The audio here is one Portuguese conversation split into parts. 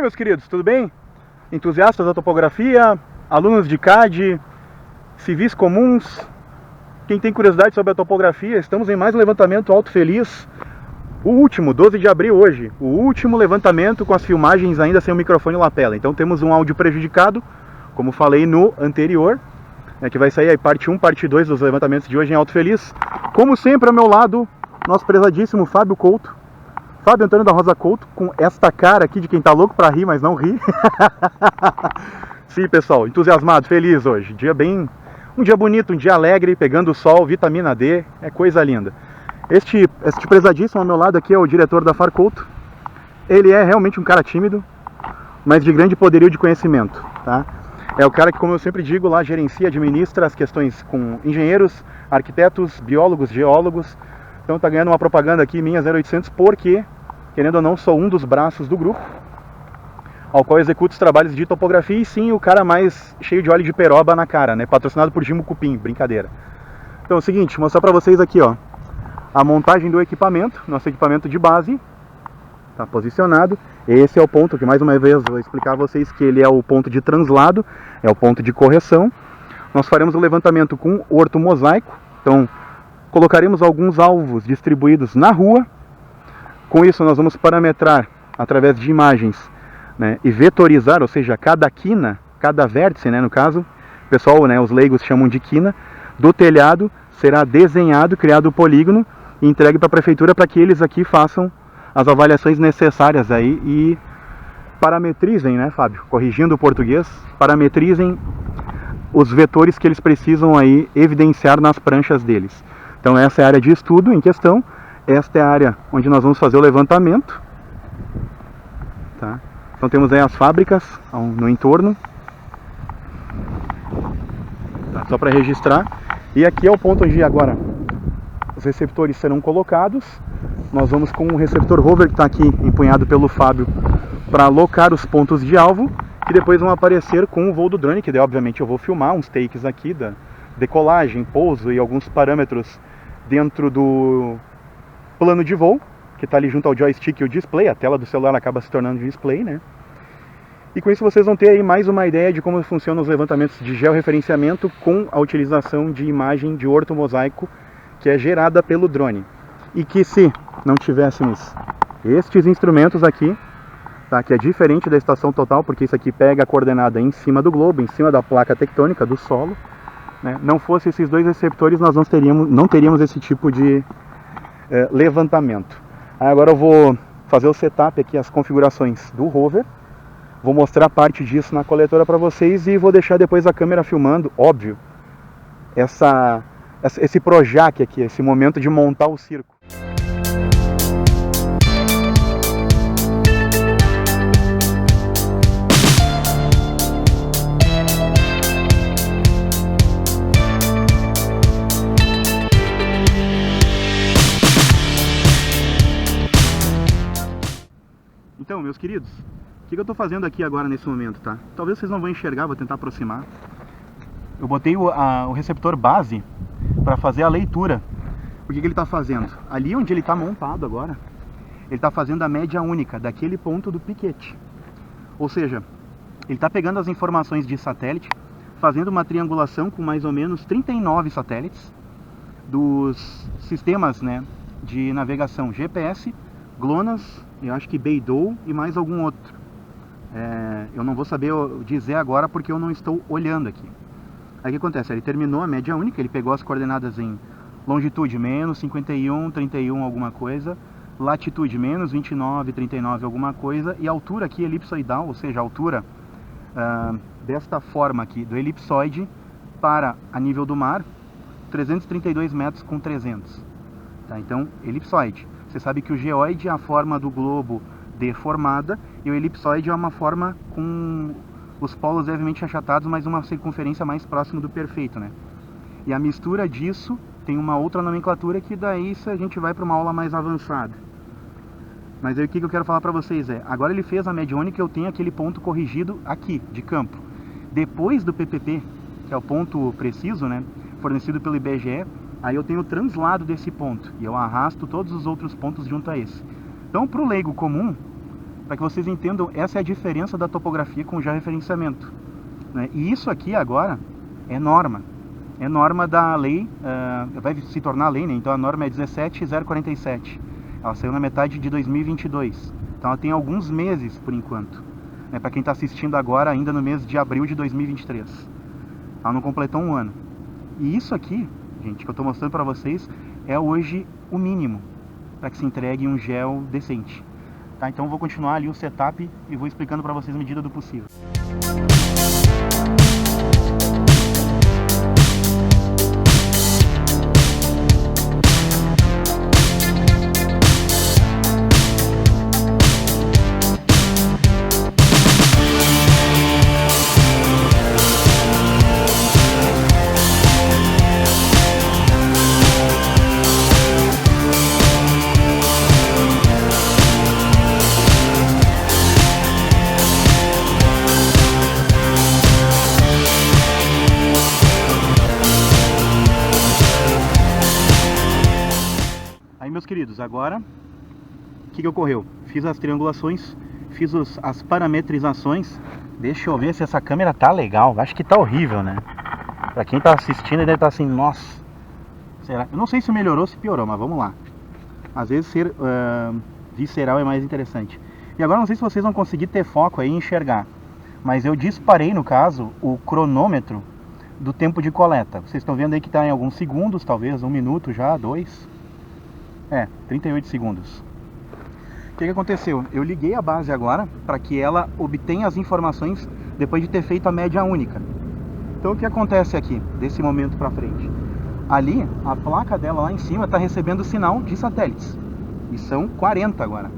meus queridos, tudo bem? Entusiastas da topografia, alunos de CAD, civis comuns, quem tem curiosidade sobre a topografia, estamos em mais um levantamento Alto Feliz, o último, 12 de abril hoje, o último levantamento com as filmagens ainda sem o microfone lapela. Então temos um áudio prejudicado, como falei no anterior, que vai sair aí parte 1, parte 2 dos levantamentos de hoje em Alto Feliz. Como sempre, ao meu lado, nosso prezadíssimo Fábio Couto, Fábio Antônio da Rosa Couto, com esta cara aqui de quem tá louco pra rir, mas não ri. Sim, pessoal, entusiasmado, feliz hoje. Um dia bonito, um dia alegre, pegando o sol, vitamina D, é coisa linda. Este prezadíssimo ao meu lado aqui é o diretor da Farcouto. Ele é realmente um cara tímido, mas de grande poderio de conhecimento, tá? É o cara que, como eu sempre digo, lá gerencia, administra as questões com engenheiros, arquitetos, biólogos, geólogos. Então tá ganhando uma propaganda aqui minha 0800 porque, querendo ou não, sou um dos braços do grupo ao qual executo os trabalhos de topografia e sim o cara mais cheio de óleo de peroba na cara, né? Patrocinado por Jimbo Cupim, brincadeira. Então é o seguinte, mostrar pra vocês aqui, ó, a montagem do equipamento, nosso equipamento de base, tá posicionado. Esse é o ponto que, mais uma vez, vou explicar a vocês que ele é o ponto de translado, é o ponto de correção. Nós faremos o levantamento com ortomosaico, então colocaremos alguns alvos distribuídos na rua. Com isso nós vamos parametrar através de imagens, né, e vetorizar, ou seja, cada quina, cada vértice, né, no caso, o pessoal, né, os leigos chamam de quina, do telhado será desenhado, criado o polígono e entregue para a prefeitura para que eles aqui façam as avaliações necessárias aí e parametrizem, né, Fábio, corrigindo o português, parametrizem os vetores que eles precisam aí evidenciar nas pranchas deles. Então essa é a área de estudo em questão, esta é a área onde nós vamos fazer o levantamento, tá? Então temos aí as fábricas no entorno, tá? Só para registrar. E aqui é o ponto onde agora os receptores serão colocados. Nós vamos com o receptor rover que está aqui empunhado pelo Fábio para alocar os pontos de alvo, que depois vão aparecer com o voo do drone, que daí obviamente eu vou filmar uns takes aqui da decolagem, pouso e alguns parâmetros dentro do plano de voo, que está ali junto ao joystick e o display. A tela do celular acaba se tornando display, né? E com isso vocês vão ter aí mais uma ideia de como funcionam os levantamentos de georreferenciamento com a utilização de imagem de ortomosaico que é gerada pelo drone. E que se não tivéssemos estes instrumentos aqui, tá, que é diferente da estação total, porque isso aqui pega a coordenada em cima do globo, em cima da placa tectônica do solo, né? Não fosse esses dois receptores, nós não teríamos esse tipo de levantamento. Aí agora eu vou fazer o setup aqui, as configurações do rover, vou mostrar parte disso na coletora para vocês e vou deixar depois a câmera filmando, óbvio, esse Projac aqui, esse momento de montar o circo. Então, meus queridos, o que eu estou fazendo aqui agora nesse momento, tá? Talvez vocês não vão enxergar, vou tentar aproximar. Eu botei o receptor base para fazer a leitura. O que ele está fazendo? Ali onde ele está montado agora, ele está fazendo a média única daquele ponto do piquete. Ou seja, ele está pegando as informações de satélite, fazendo uma triangulação com mais ou menos 39 satélites dos sistemas, né, de navegação GPS, GLONASS, eu acho que Beidou e mais algum outro. Eu não vou saber dizer agora porque eu não estou olhando aqui. Aí o que acontece? Ele terminou a média única, ele pegou as coordenadas em longitude menos 51, 31 alguma coisa, latitude menos 29, 39 alguma coisa, e altura aqui elipsoidal, ou seja, a altura desta forma aqui, do elipsoide para a nível do mar, 332 metros com 300. Tá? Então, elipsoide. Você sabe que o geoide é a forma do globo deformada e o elipsoide é uma forma com os polos levemente achatados, mas uma circunferência mais próxima do perfeito, né? E a mistura disso tem uma outra nomenclatura que daí a gente vai para uma aula mais avançada. Mas aí o que eu quero falar para vocês agora ele fez a média única, eu tenho aquele ponto corrigido aqui, de campo. Depois do PPP, que é o ponto preciso, né, fornecido pelo IBGE, aí eu tenho o translado desse ponto e eu arrasto todos os outros pontos junto a esse. Então, para o leigo comum, Para que vocês entendam, essa é a diferença da topografia com o georreferenciamento, né? E isso aqui agora é norma. É norma da lei, vai se tornar lei, né? Então a norma é 17047. Ela saiu na metade de 2022. Então ela tem alguns meses por enquanto, né? Para quem está assistindo agora, ainda no mês de abril de 2023. Ela não completou um ano. E isso aqui, gente, que eu estou mostrando para vocês, é hoje o mínimo para que se entregue um gel decente. Tá? Então eu vou continuar ali o setup e vou explicando para vocês à medida do possível. Meus queridos, agora o que ocorreu? Fiz as triangulações, fiz as parametrizações. Deixa eu ver se essa câmera tá legal. Acho que tá horrível, né? Pra quem tá assistindo, deve estar assim, nossa, será? Eu não sei se melhorou ou se piorou, mas vamos lá. Às vezes ser visceral é mais interessante. E agora não sei se vocês vão conseguir ter foco aí e enxergar, mas eu disparei, no caso, o cronômetro do tempo de coleta. Vocês estão vendo aí que tá em alguns segundos, talvez 1 minuto já, 2. 38 segundos. O que aconteceu? Eu liguei a base agora para que ela obtenha as informações depois de ter feito a média única. Então o que acontece aqui, desse momento para frente? Ali, a placa dela lá em cima está recebendo sinal de satélites. E são 40 agora.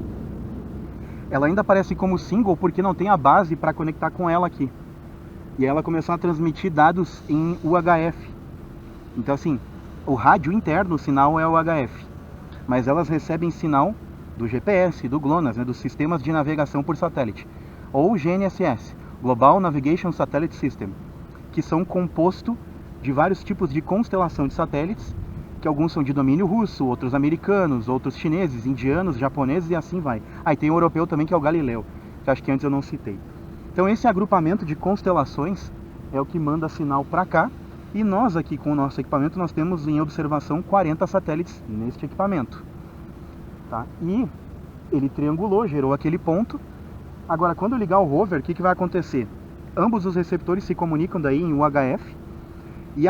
Ela ainda aparece como single porque não tem a base para conectar com ela aqui. E ela começou a transmitir dados em UHF. Então assim, o rádio interno, o sinal é o UHF. Mas elas recebem sinal do GPS, do GLONASS, né, dos sistemas de navegação por satélite, ou GNSS, Global Navigation Satellite System, que são composto de vários tipos de constelação de satélites, que alguns são de domínio russo, outros americanos, outros chineses, indianos, japoneses e assim vai. Aí tem o europeu também, que é o Galileu, que acho que antes eu não citei. Então esse agrupamento de constelações é o que manda sinal para cá. E nós aqui com o nosso equipamento, nós temos em observação 40 satélites neste equipamento. Tá? E ele triangulou, gerou aquele ponto. Agora, quando eu ligar o rover, o que vai acontecer? Ambos os receptores se comunicam daí em UHF. E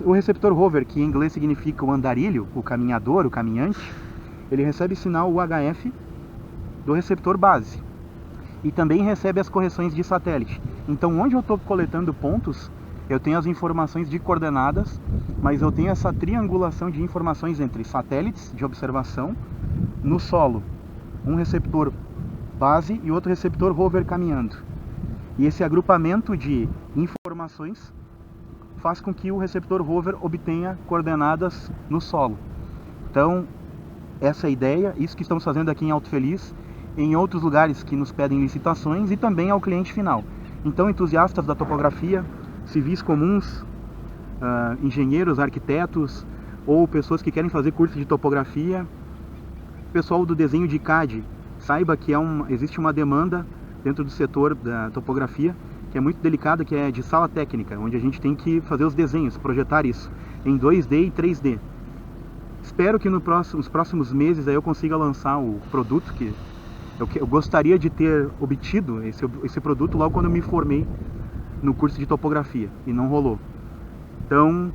o receptor rover, que em inglês significa o andarilho, o caminhador, o caminhante, ele recebe sinal UHF do receptor base. E também recebe as correções de satélite. Então, onde eu estou coletando pontos, eu tenho as informações de coordenadas, mas eu tenho essa triangulação de informações entre satélites de observação no solo, um receptor base e outro receptor rover caminhando. E esse agrupamento de informações faz com que o receptor rover obtenha coordenadas no solo. Então, essa é a ideia, isso que estamos fazendo aqui em Alto Feliz, em outros lugares que nos pedem licitações e também ao cliente final. Então, entusiastas da topografia, civis comuns, engenheiros, arquitetos ou pessoas que querem fazer curso de topografia, pessoal do desenho de CAD, saiba que existe uma demanda dentro do setor da topografia que é muito delicada, que é de sala técnica, onde a gente tem que fazer os desenhos, projetar isso em 2D e 3D. Espero que nos próximos meses aí eu consiga lançar o produto que eu gostaria de ter obtido esse produto logo quando eu me formei no curso de topografia, e não rolou. Então,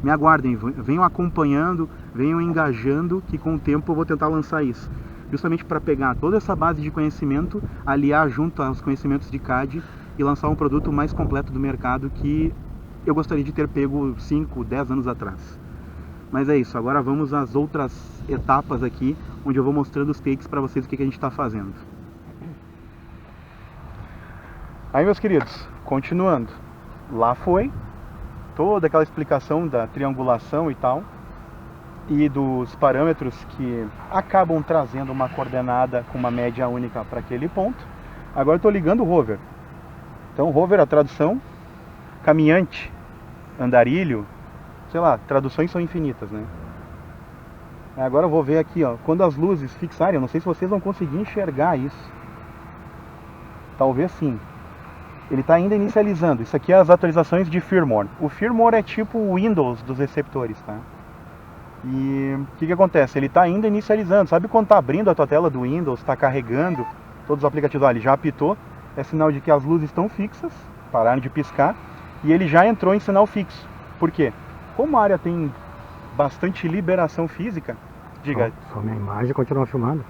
me aguardem, venham acompanhando, venham engajando, que com o tempo eu vou tentar lançar isso. Justamente para pegar toda essa base de conhecimento, aliar junto aos conhecimentos de CAD e lançar um produto mais completo do mercado que eu gostaria de ter pego 5, 10 anos atrás. Mas é isso, agora vamos às outras etapas aqui, onde eu vou mostrando os takes para vocês o que a gente está fazendo. Aí, meus queridos, continuando, lá foi toda aquela explicação da triangulação e tal, e dos parâmetros que acabam trazendo uma coordenada com uma média única para aquele ponto. Agora eu estou ligando o rover. Então, rover, a tradução, caminhante, andarilho, sei lá, traduções são infinitas, né? Agora eu vou ver aqui, ó, quando as luzes fixarem, eu não sei se vocês vão conseguir enxergar isso, Talvez sim. Ele está ainda inicializando. Isso aqui é as atualizações de firmware. O firmware é tipo o Windows dos receptores, tá? E o que acontece? Ele está ainda inicializando. Sabe quando está abrindo a tua tela do Windows, está carregando todos os aplicativos? Ele já apitou. É sinal de que as luzes estão fixas, pararam de piscar. E ele já entrou em sinal fixo. Por quê? Como a área tem bastante liberação física, diga... Só minha imagem continua filmando?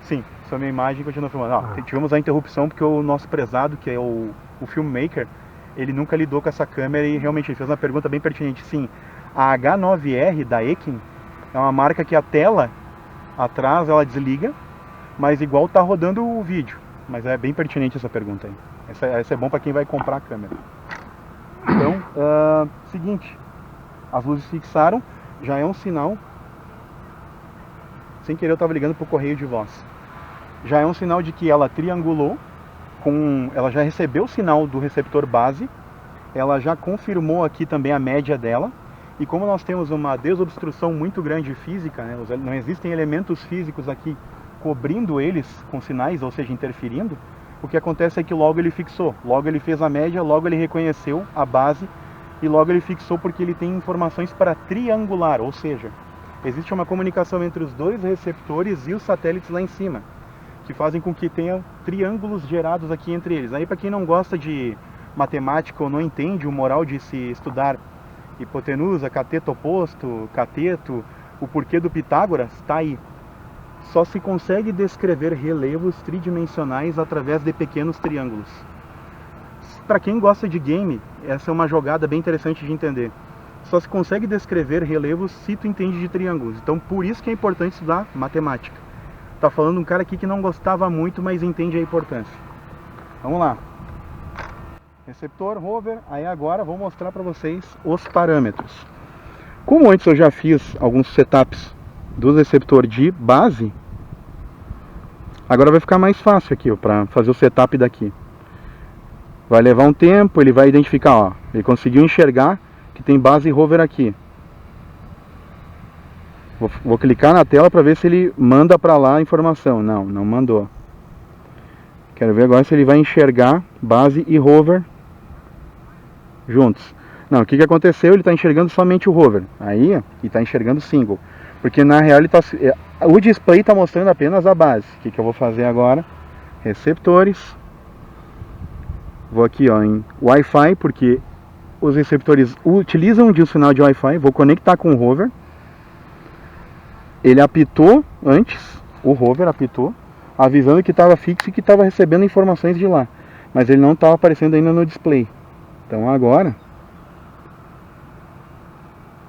Sim, só minha imagem continua filmando. Tivemos a interrupção porque o nosso prezado, que é o filmmaker, ele nunca lidou com essa câmera e realmente ele fez uma pergunta bem pertinente. Sim, a H9R da Ekin é uma marca que a tela atrás ela desliga, mas igual tá rodando o vídeo. Mas é bem pertinente essa pergunta aí. Essa é bom para quem vai comprar a câmera. Então, seguinte, as luzes fixaram, já é um sinal. Sem querer eu estava ligando para o correio de voz. Já é um sinal de que ela triangulou, ela já recebeu o sinal do receptor base, ela já confirmou aqui também a média dela, e como nós temos uma desobstrução muito grande física, né, não existem elementos físicos aqui cobrindo eles com sinais, ou seja, interferindo, o que acontece é que logo ele fixou, logo ele fez a média, logo ele reconheceu a base, e logo ele fixou porque ele tem informações para triangular, ou seja, existe uma comunicação entre os dois receptores e os satélites lá em cima, que fazem com que tenha triângulos gerados aqui entre eles. Aí para quem não gosta de matemática ou não entende o moral de se estudar hipotenusa, cateto oposto, cateto, o porquê do Pitágoras, está aí. Só se consegue descrever relevos tridimensionais através de pequenos triângulos. Para quem gosta de game, essa é uma jogada bem interessante de entender. Só se consegue descrever relevos se tu entende de triângulos. Então por isso que é importante estudar matemática. Tá falando um cara aqui que não gostava muito, mas entende a importância. Vamos lá. Receptor, rover, aí agora vou mostrar para vocês os parâmetros. Como antes eu já fiz alguns setups do receptor de base, agora vai ficar mais fácil aqui para fazer o setup daqui. Vai levar um tempo, ele vai identificar, ó, ele conseguiu enxergar que tem base rover aqui. Vou clicar na tela para ver se ele manda para lá a informação. Não, não mandou. Quero ver agora se ele vai enxergar base e rover juntos. Não, o que aconteceu? Ele está enxergando somente o rover. Aí, ele está enxergando single. Porque na real o display está mostrando apenas a base. O que eu vou fazer agora? Receptores. Vou aqui ó, em Wi-Fi, porque os receptores utilizam de um sinal de Wi-Fi. Vou conectar com o rover. Ele apitou antes, o rover apitou, avisando que estava fixo e que estava recebendo informações de lá. Mas ele não estava aparecendo ainda no display. Então agora,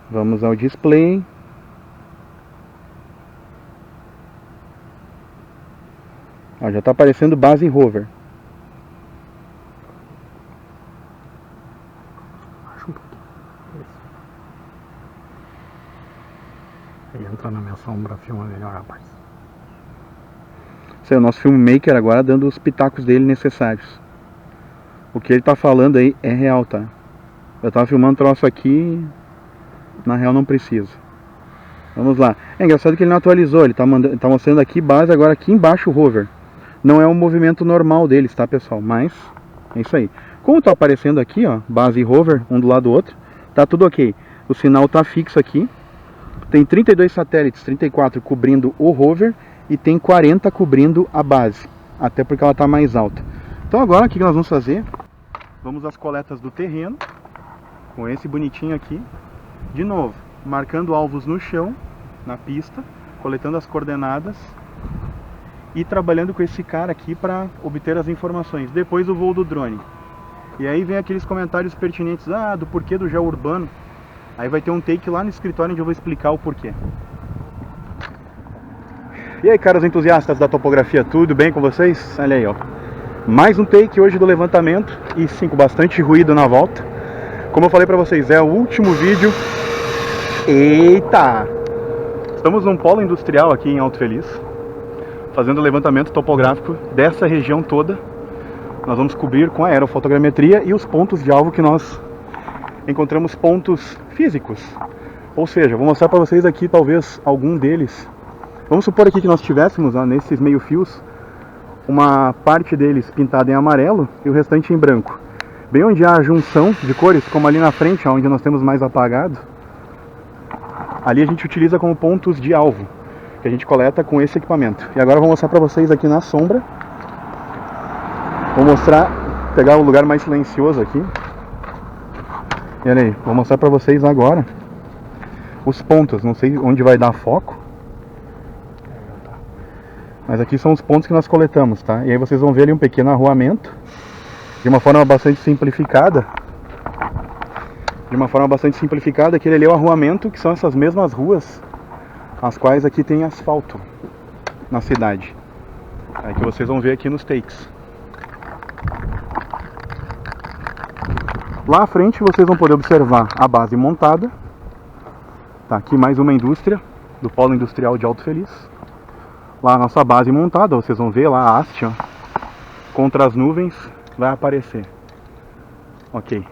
vamos ao display. Ó, já está aparecendo base rover. Ele entra na minha sombra, filma melhor, rapaz. Esse é o nosso filmmaker agora dando os pitacos dele necessários. O que ele tá falando aí é real, tá? Eu tava filmando um troço aqui, na real não precisa. Vamos lá. É engraçado que ele não atualizou, ele tá mostrando aqui base, agora aqui embaixo o rover. Não é um movimento normal deles, tá pessoal? Mas, é isso aí. Como tá aparecendo aqui, ó, base e rover, um do lado do outro, tá tudo ok. O sinal tá fixo aqui. Tem 32 satélites, 34 cobrindo o rover e tem 40 cobrindo a base, até porque ela está mais alta. Então agora o que nós vamos fazer? Vamos às coletas do terreno, com esse bonitinho aqui. De novo, marcando alvos no chão, na pista, coletando as coordenadas e trabalhando com esse cara aqui para obter as informações. Depois o voo do drone. E aí vem aqueles comentários pertinentes, do porquê do gel urbano. Aí vai ter um take lá no escritório onde eu vou explicar o porquê. E aí, caros entusiastas da topografia, tudo bem com vocês? Olha aí, ó. Mais um take hoje do levantamento e sim, com bastante ruído na volta. Como eu falei pra vocês, é o último vídeo. Eita! Estamos num polo industrial aqui em Alto Feliz, fazendo o levantamento topográfico dessa região toda. Nós vamos cobrir com a aerofotogrametria e os pontos de alvo que nós encontramos pontos físicos. Ou seja, vou mostrar para vocês aqui talvez algum deles. Vamos supor aqui que nós tivéssemos nesses meio fios uma parte deles pintada em amarelo e o restante em branco. Bem onde há a junção de cores, como ali na frente, onde nós temos mais apagado, ali a gente utiliza como pontos de alvo, que a gente coleta com esse equipamento. E agora eu vou mostrar para vocês aqui na sombra. Vou mostrar, pegar o lugar mais silencioso aqui. E olha aí, vou mostrar para vocês agora os pontos. Não sei onde vai dar foco, mas aqui são os pontos que nós coletamos, tá? E aí vocês vão ver ali um pequeno arruamento, de uma forma bastante simplificada. Aquele ali é o arruamento, que são essas mesmas ruas, as quais aqui tem asfalto na cidade. É que vocês vão ver aqui nos takes. Lá à frente vocês vão poder observar a base montada. Tá aqui mais uma indústria, do Polo Industrial de Alto Feliz. Lá a nossa base montada, vocês vão ver lá a haste, ó, contra as nuvens, vai aparecer. Ok.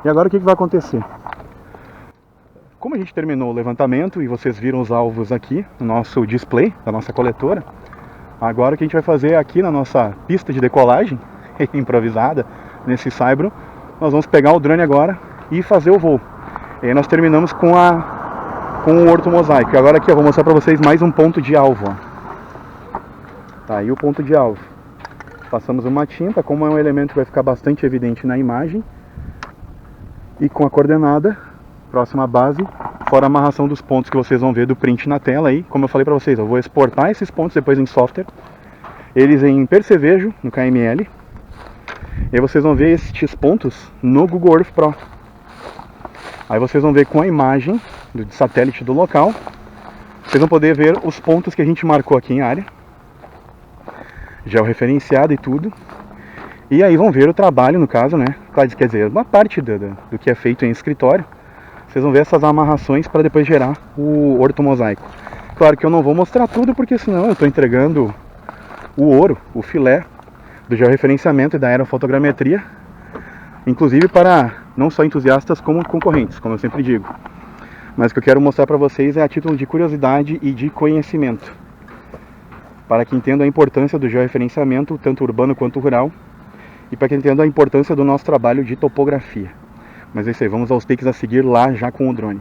E agora o que vai acontecer? Como a gente terminou o levantamento e vocês viram os alvos aqui no nosso display, da nossa coletora, agora o que a gente vai fazer aqui na nossa pista de decolagem, improvisada, nesse Cybro, nós vamos pegar o drone agora e fazer o voo. E aí nós terminamos com o ortomosaico. E agora aqui eu vou mostrar para vocês mais um ponto de alvo. Ó. Tá aí o ponto de alvo. Passamos uma tinta, como é um elemento que vai ficar bastante evidente na imagem. E com a coordenada, próxima base, fora a amarração dos pontos que vocês vão ver do print na tela aí. Como eu falei para vocês, eu vou exportar esses pontos depois em software. Eles em percevejo, no KML. E aí vocês vão ver estes pontos no Google Earth Pro. Aí vocês vão ver com a imagem do satélite do local. Vocês vão poder ver os pontos que a gente marcou aqui em área. Georreferenciado e tudo. E aí vão ver o trabalho, no caso, né? Quer dizer, uma parte do que é feito em escritório. Vocês vão ver essas amarrações para depois gerar o ortomosaico. Claro que eu não vou mostrar tudo, porque senão eu estou entregando o ouro, o filé do georreferenciamento e da aerofotogrametria, inclusive para não só entusiastas como concorrentes, como eu sempre digo. Mas o que eu quero mostrar para vocês é a título de curiosidade e de conhecimento, para que entendam a importância do georreferenciamento, tanto urbano quanto rural, e para que entendam a importância do nosso trabalho de topografia. Mas é isso aí, vamos aos takes a seguir lá já com o drone.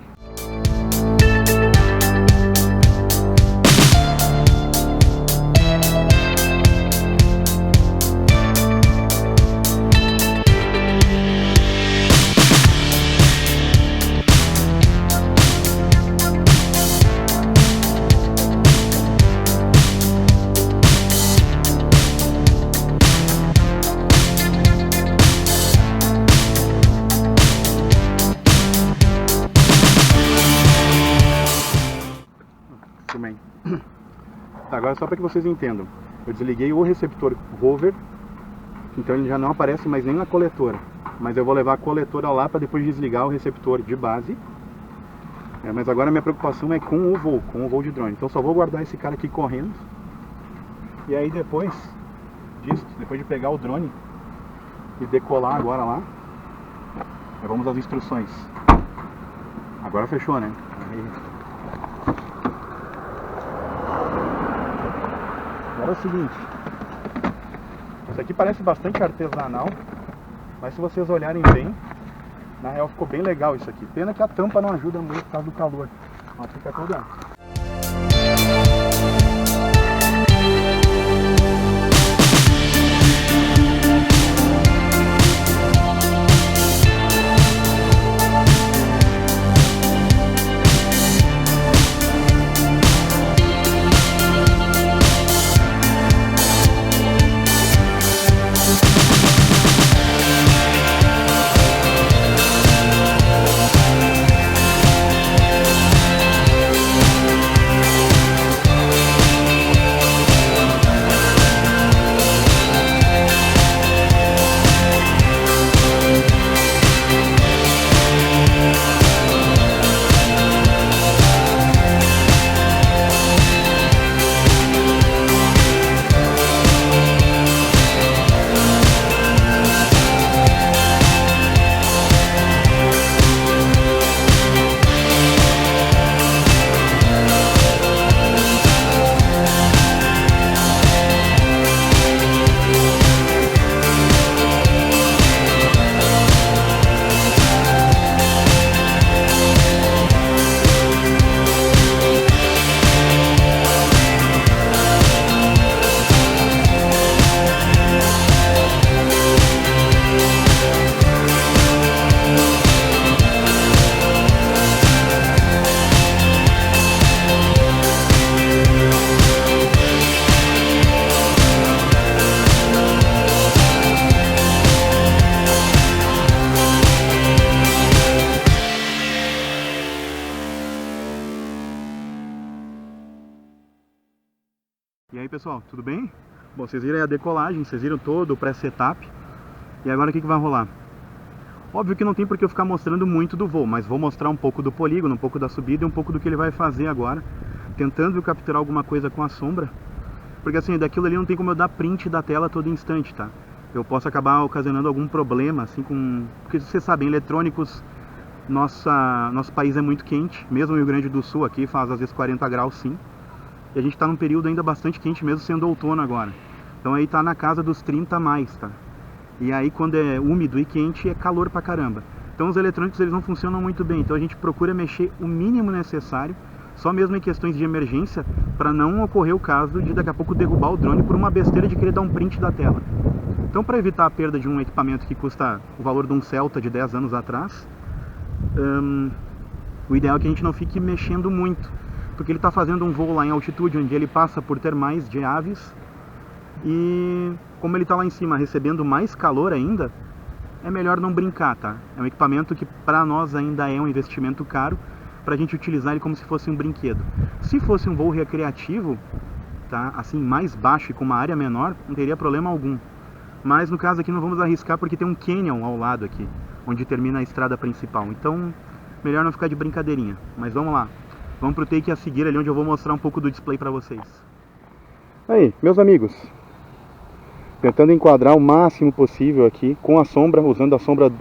Tá, agora só para que vocês entendam, eu desliguei o receptor rover, então ele já não aparece mais nem na coletora, mas eu vou levar a coletora lá para depois desligar o receptor de base. Mas agora a minha preocupação é com o voo de drone, então só vou guardar esse cara aqui correndo, e aí depois disso, depois de pegar o drone e decolar agora lá, vamos às instruções. Agora fechou, né? Agora é o seguinte, isso aqui parece bastante artesanal, mas se vocês olharem bem, na real ficou bem legal isso aqui. Pena que a tampa não ajuda muito por causa do calor, mas fica toda... pessoal, tudo bem? Bom, vocês viram aí a decolagem, vocês viram todo o pré-setup. E agora o que vai rolar? Óbvio que não tem por que eu ficar mostrando muito do voo, mas vou mostrar um pouco do polígono, um pouco da subida e um pouco do que ele vai fazer agora, tentando capturar alguma coisa com a sombra. Porque assim, daquilo ali não tem como eu dar print da tela a todo instante, tá? Eu posso acabar ocasionando algum problema, assim, com... Porque vocês sabem, eletrônicos, nosso país é muito quente, mesmo o Rio Grande do Sul aqui faz às vezes 40 graus sim. E a gente tá num período ainda bastante quente, mesmo sendo outono agora. Então aí tá na casa dos 30 a mais, tá? E aí quando é úmido e quente é calor pra caramba. Então os eletrônicos eles não funcionam muito bem, então a gente procura mexer o mínimo necessário, só mesmo em questões de emergência, para não ocorrer o caso de daqui a pouco derrubar o drone por uma besteira de querer dar um print da tela. Então para evitar a perda de um equipamento que custa o valor de um Celta de 10 anos atrás, o ideal é que a gente não fique mexendo muito, porque ele está fazendo um voo lá em altitude, onde ele passa por termais de aves, e como ele está lá em cima recebendo mais calor ainda, é melhor não brincar, tá? É um equipamento que para nós ainda é um investimento caro, para a gente utilizar ele como se fosse um brinquedo. Se fosse um voo recreativo, tá? Assim, mais baixo e com uma área menor, não teria problema algum. Mas no caso aqui não vamos arriscar porque tem um canyon ao lado aqui, onde termina a estrada principal. Então, melhor não ficar de brincadeirinha. Mas vamos lá. Vamos pro take a seguir ali, onde eu vou mostrar um pouco do display para vocês. Aí, meus amigos. Tentando enquadrar o máximo possível aqui, com a sombra, usando a sombra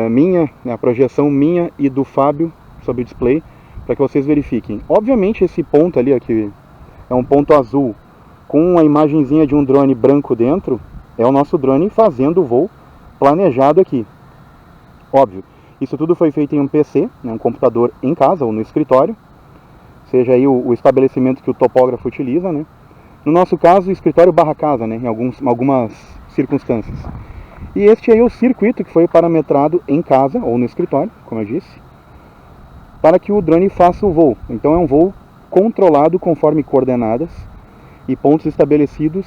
minha, a projeção minha e do Fábio sobre o display, para que vocês verifiquem. Obviamente esse ponto ali, aqui, é um ponto azul, com a imagenzinha de um drone branco dentro, é o nosso drone fazendo o voo planejado aqui. Óbvio, isso tudo foi feito em um PC, né, um computador em casa ou no escritório, seja aí o estabelecimento que o topógrafo utiliza, né? No nosso caso, escritório barra casa, né, em algumas circunstâncias. E este aí é o circuito que foi parametrado em casa ou no escritório, como eu disse, para que o drone faça o voo. Então é um voo controlado conforme coordenadas e pontos estabelecidos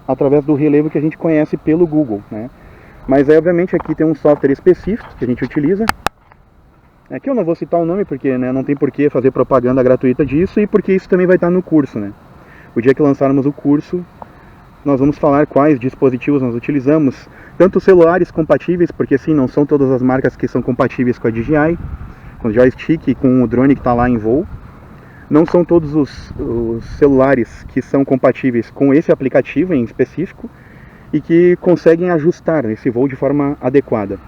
através do relevo que a gente conhece pelo Google, né? Mas aí obviamente aqui tem um software específico que a gente utiliza. Aqui eu não vou citar o nome porque, né, não tem por que fazer propaganda gratuita disso, e porque isso também vai estar no curso, né? O dia que lançarmos o curso, nós vamos falar quais dispositivos nós utilizamos, tanto celulares compatíveis, porque sim, não são todas as marcas que são compatíveis com a DJI, com o joystick e com o drone que está lá em voo. Não são todos os celulares que são compatíveis com esse aplicativo em específico e que conseguem ajustar esse voo de forma adequada.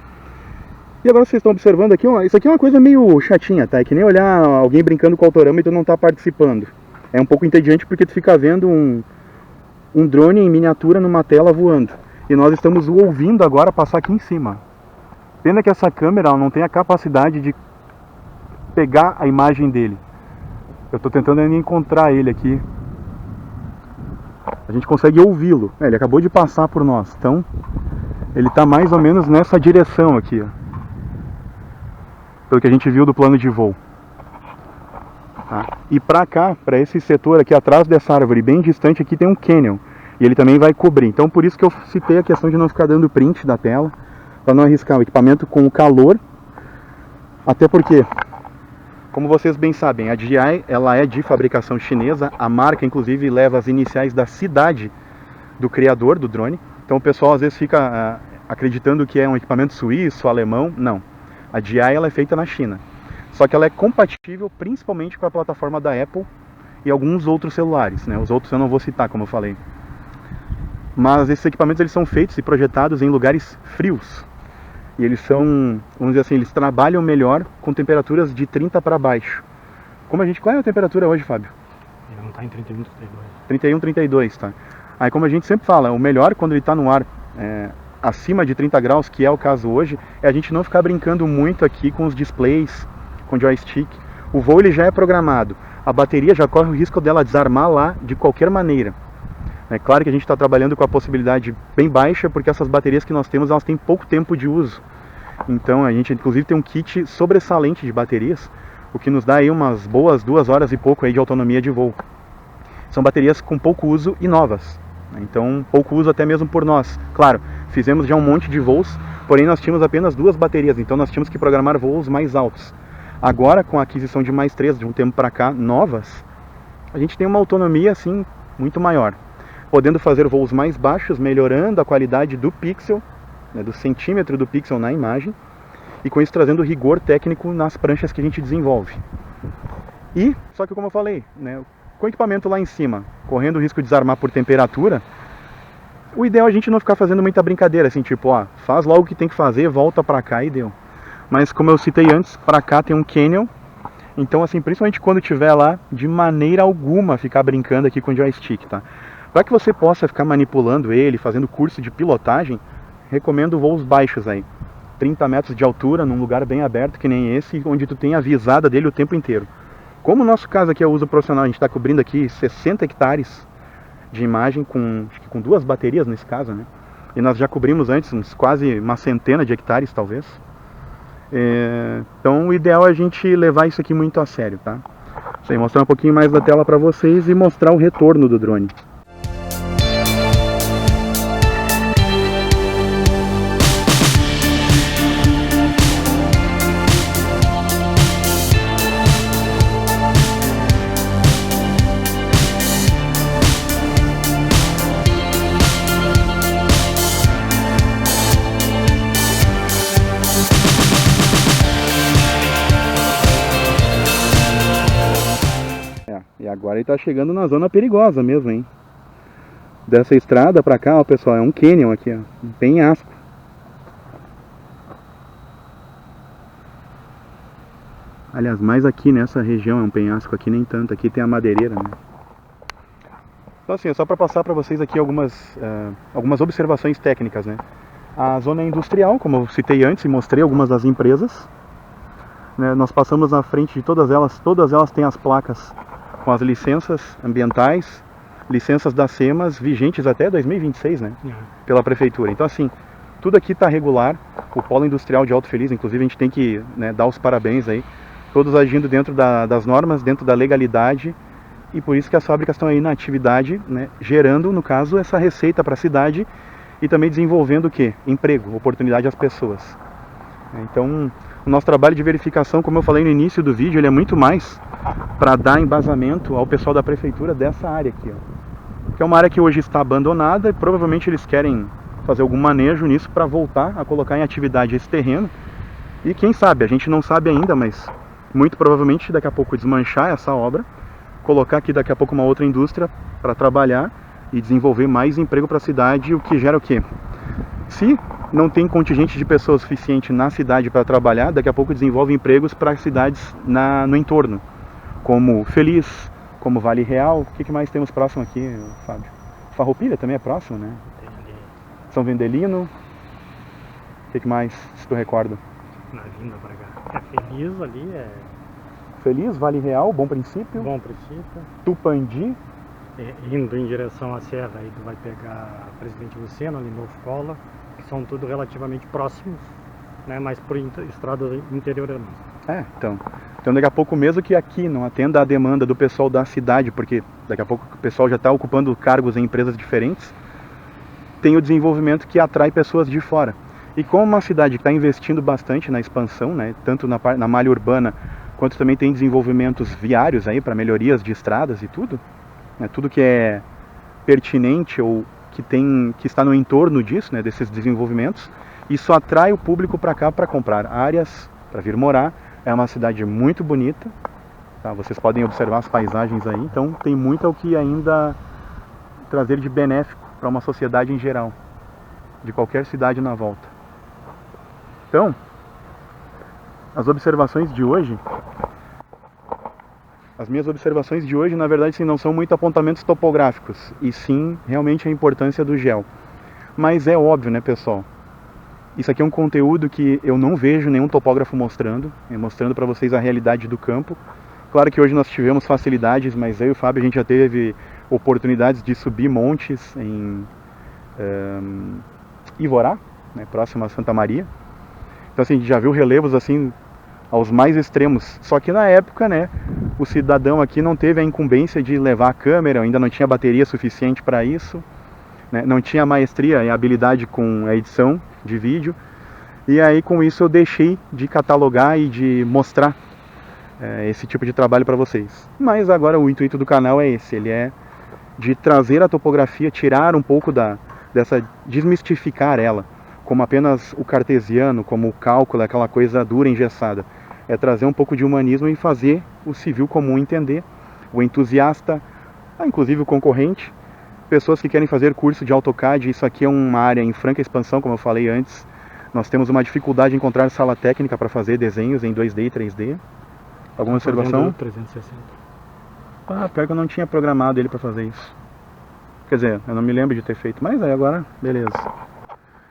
E agora vocês estão observando aqui, isso aqui é uma coisa meio chatinha, tá? É que nem olhar alguém brincando com o autorama e tu não está participando. É um pouco entediante porque tu fica vendo um drone em miniatura numa tela voando. E nós estamos o ouvindo agora passar aqui em cima. Pena que essa câmera ela não tem a capacidade de pegar a imagem dele. Eu estou tentando ainda encontrar ele aqui. A gente consegue ouvi-lo. Ele acabou de passar por nós. Então, ele está mais ou menos nessa direção aqui, ó. Pelo que a gente viu do plano de voo. Tá? E pra cá, para esse setor aqui atrás dessa árvore, bem distante aqui, tem um canyon. E ele também vai cobrir. Então por isso que eu citei a questão de não ficar dando print da tela, para não arriscar o equipamento com o calor. Até porque, como vocês bem sabem, a DJI ela é de fabricação chinesa. A marca inclusive leva as iniciais da cidade do criador do drone. Então o pessoal às vezes fica acreditando que é um equipamento suíço, alemão. Não. A DJI ela é feita na China. Só que ela é compatível principalmente com a plataforma da Apple e alguns outros celulares, né? Os outros eu não vou citar, como eu falei. Mas esses equipamentos eles são feitos e projetados em lugares frios. E eles são, vamos dizer assim, eles trabalham melhor com temperaturas de 30 para baixo. Qual é a temperatura hoje, Fábio? Ele não está em 31, 32. 31, 32, tá? Aí como a gente sempre fala, o melhor quando ele está no ar acima de 30 graus, que é o caso hoje, é a gente não ficar brincando muito aqui com os displays, com joystick. O voo ele já é programado, a bateria já corre o risco dela desarmar lá de qualquer maneira. É claro que a gente está trabalhando com a possibilidade bem baixa, porque essas baterias que nós temos, elas têm pouco tempo de uso. Então a gente inclusive tem um kit sobressalente de baterias, o que nos dá aí umas boas 2 horas e pouco aí de autonomia de voo. São baterias com pouco uso e novas, então pouco uso até mesmo por nós. Claro, fizemos já um monte de voos, porém nós tínhamos apenas 2 baterias, então nós tínhamos que programar voos mais altos. Agora, com a aquisição de mais 3, de um tempo para cá, novas, a gente tem uma autonomia assim muito maior, podendo fazer voos mais baixos, melhorando a qualidade do pixel, né, do centímetro do pixel na imagem, e com isso trazendo rigor técnico nas pranchas que a gente desenvolve. E, só que como eu falei, né, com o equipamento lá em cima, correndo o risco de desarmar por temperatura, o ideal é a gente não ficar fazendo muita brincadeira, assim, tipo, ó, faz logo o que tem que fazer, volta pra cá e deu. Mas como eu citei antes, pra cá tem um canyon, então assim, principalmente quando estiver lá, de maneira alguma ficar brincando aqui com o joystick, tá? Para que você possa ficar manipulando ele, fazendo curso de pilotagem, recomendo voos baixos aí. 30 metros de altura, num lugar bem aberto que nem esse, onde tu tem a visada dele o tempo inteiro. Como o nosso caso aqui é o uso profissional, a gente está cobrindo aqui 60 hectares de imagem, com 2 baterias nesse caso, né? E nós já cobrimos antes quase uma centena de hectares, talvez. Então o ideal é a gente levar isso aqui muito a sério, tá? Vou mostrar um pouquinho mais da tela para vocês e mostrar o retorno do drone. E agora ele tá chegando na zona perigosa mesmo, hein? Dessa estrada pra cá, ó, pessoal, é um canyon aqui, ó, um penhasco. Aliás, mais aqui nessa região é um penhasco, aqui nem tanto, aqui tem a madeireira, né? Então assim, é só para passar para vocês aqui algumas observações técnicas, né? A zona industrial, como eu citei antes e mostrei algumas das empresas, né? Nós passamos na frente de todas elas têm as placas com as licenças ambientais, licenças da SEMAS, vigentes até 2026, né? Pela prefeitura. Então assim, tudo aqui está regular, o polo industrial de Alto Feliz, inclusive a gente tem que, né, dar os parabéns aí, todos agindo dentro das normas, dentro da legalidade, e por isso que as fábricas estão aí na atividade, né, gerando, no caso, essa receita para a cidade e também desenvolvendo o quê? Emprego, oportunidade às pessoas. Então, o nosso trabalho de verificação, como eu falei no início do vídeo, ele é muito mais para dar embasamento ao pessoal da prefeitura dessa área aqui, ó. Que é uma área que hoje está abandonada e provavelmente eles querem fazer algum manejo nisso para voltar a colocar em atividade esse terreno. E quem sabe, a gente não sabe ainda, mas muito provavelmente daqui a pouco desmanchar essa obra, colocar aqui daqui a pouco uma outra indústria para trabalhar e desenvolver mais emprego para a cidade, o que gera o quê? Se não tem contingente de pessoas suficiente na cidade para trabalhar, daqui a pouco desenvolve empregos para cidades no entorno, como Feliz, como Vale Real. O que mais temos próximo aqui, Fábio? Farroupilha também é próximo, né? São Vendelino. O que mais, se tu recorda? Na vinda para cá. É Feliz ali, é... Feliz, Vale Real, Bom Princípio. Bom Princípio. Tupandi. Indo em direção à serra, aí tu vai pegar Presidente Lucena, ali Novo Cola, que são tudo relativamente próximos, né, mas por estradas interioranas. Então daqui a pouco, mesmo que aqui não atenda a demanda do pessoal da cidade, porque daqui a pouco o pessoal já está ocupando cargos em empresas diferentes, tem o desenvolvimento que atrai pessoas de fora. E como uma cidade que está investindo bastante na expansão, né, tanto na malha urbana, quanto também tem desenvolvimentos viários aí para melhorias de estradas e tudo, né, tudo que é pertinente ou que está no entorno disso, né, desses desenvolvimentos, isso atrai o público para cá para comprar áreas, para vir morar. É uma cidade muito bonita, tá? Vocês podem observar as paisagens aí, então tem muito o que ainda trazer de benéfico para uma sociedade em geral, de qualquer cidade na volta. Então, as minhas observações de hoje, na verdade, sim, não são muito apontamentos topográficos, e sim, realmente, a importância do gel. Mas é óbvio, né, pessoal? Isso aqui é um conteúdo que eu não vejo nenhum topógrafo mostrando para vocês a realidade do campo. Claro que hoje nós tivemos facilidades, mas eu e o Fábio, a gente já teve oportunidades de subir montes em Ivorá, né, próximo a Santa Maria. Então, assim, a gente já viu relevos, assim, aos mais extremos. Só que na época, né, o cidadão aqui não teve a incumbência de levar a câmera, ainda não tinha bateria suficiente para isso, né, não tinha maestria e habilidade com a edição de vídeo. E aí, com isso, eu deixei de catalogar e de mostrar esse tipo de trabalho para vocês. Mas agora o intuito do canal é esse, ele é de trazer a topografia, tirar um pouco desmistificar ela, como apenas o cartesiano, como o cálculo, aquela coisa dura, engessada. É trazer um pouco de humanismo e fazer o civil comum entender, o entusiasta, inclusive o concorrente, pessoas que querem fazer curso de AutoCAD. Isso aqui é uma área em franca expansão, como eu falei antes. Nós temos uma dificuldade em encontrar sala técnica para fazer desenhos em 2D e 3D. Alguma observação? 360. Pior que eu não tinha programado ele para fazer isso. Quer dizer, eu não me lembro de ter feito, mas aí agora, beleza.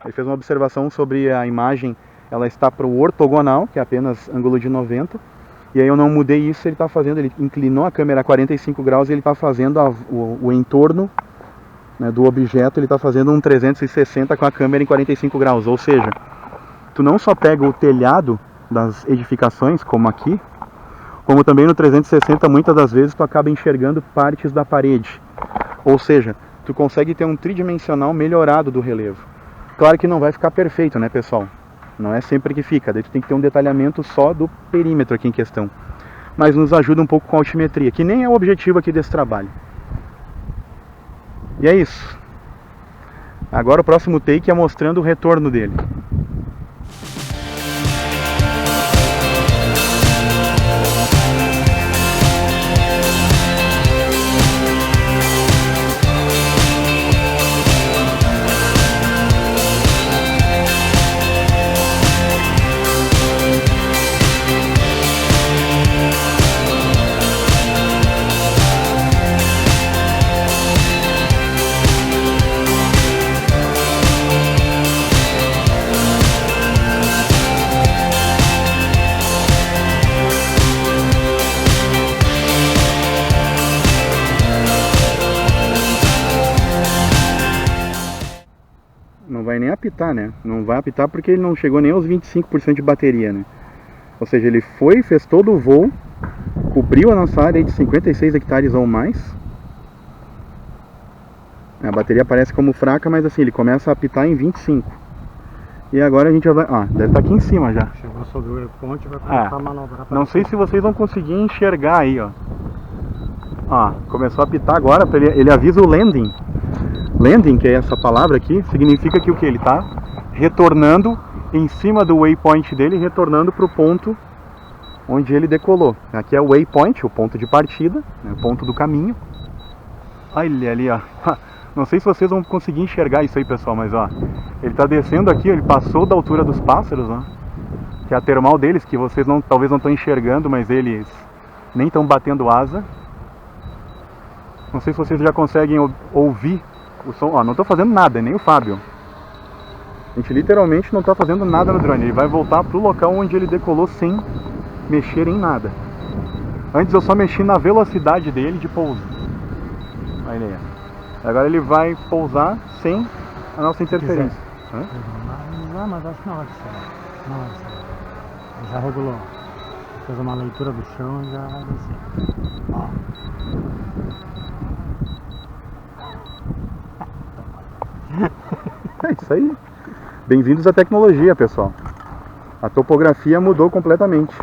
Ele fez uma observação sobre a imagem, ela está para o ortogonal, que é apenas ângulo de 90. E aí eu não mudei isso, ele está fazendo, ele inclinou a câmera a 45 graus e ele está fazendo o entorno, né, do objeto, ele está fazendo um 360 com a câmera em 45 graus. Ou seja, tu não só pega o telhado das edificações, como aqui, como também no 360 muitas das vezes tu acaba enxergando partes da parede. Ou seja, tu consegue ter um tridimensional melhorado do relevo. Claro que não vai ficar perfeito, né, pessoal? Não é sempre que fica, daí tu tem que ter um detalhamento só do perímetro aqui em questão. Mas nos ajuda um pouco com a altimetria, que nem é o objetivo aqui desse trabalho. E é isso. Agora o próximo take é mostrando o retorno dele. Não vai nem apitar, né? Não vai apitar porque ele não chegou nem aos 25% de bateria, né? Ou seja, ele foi, fez todo o voo, cobriu a nossa área de 56 hectares ou mais. A bateria parece como fraca, mas assim, ele começa a apitar em 25. E agora a gente já vai... deve estar aqui em cima já. Chegou sobre o ponte e vai começar a manobrar. Não sei se vocês vão conseguir enxergar aí, ó. Começou a apitar agora, ele avisa o landing. Landing, que é essa palavra aqui, significa que o que? Ele está retornando em cima do waypoint dele, retornando para o ponto onde ele decolou. Aqui é o waypoint, o ponto de partida, né, o ponto do caminho. Olha ali, ó. Não sei se vocês vão conseguir enxergar isso aí, pessoal, mas ó, ele está descendo aqui, ele passou da altura dos pássaros, ó, que é a termal deles, que vocês talvez não estão enxergando, mas eles nem estão batendo asa. Não sei se vocês já conseguem ouvir o som. Não estou fazendo nada, nem o Fábio. A gente literalmente não está fazendo nada no drone. Ele vai voltar para o local onde ele decolou sem mexer em nada. Antes eu só mexi na velocidade dele de pouso. Olha aí. Agora ele vai pousar sem a nossa interferência. Mas acho que não vai ser. Não vai ser. Ele já regulou. Fez uma leitura do chão e já vai descer. É isso aí. Bem-vindos à tecnologia, pessoal. A topografia mudou completamente.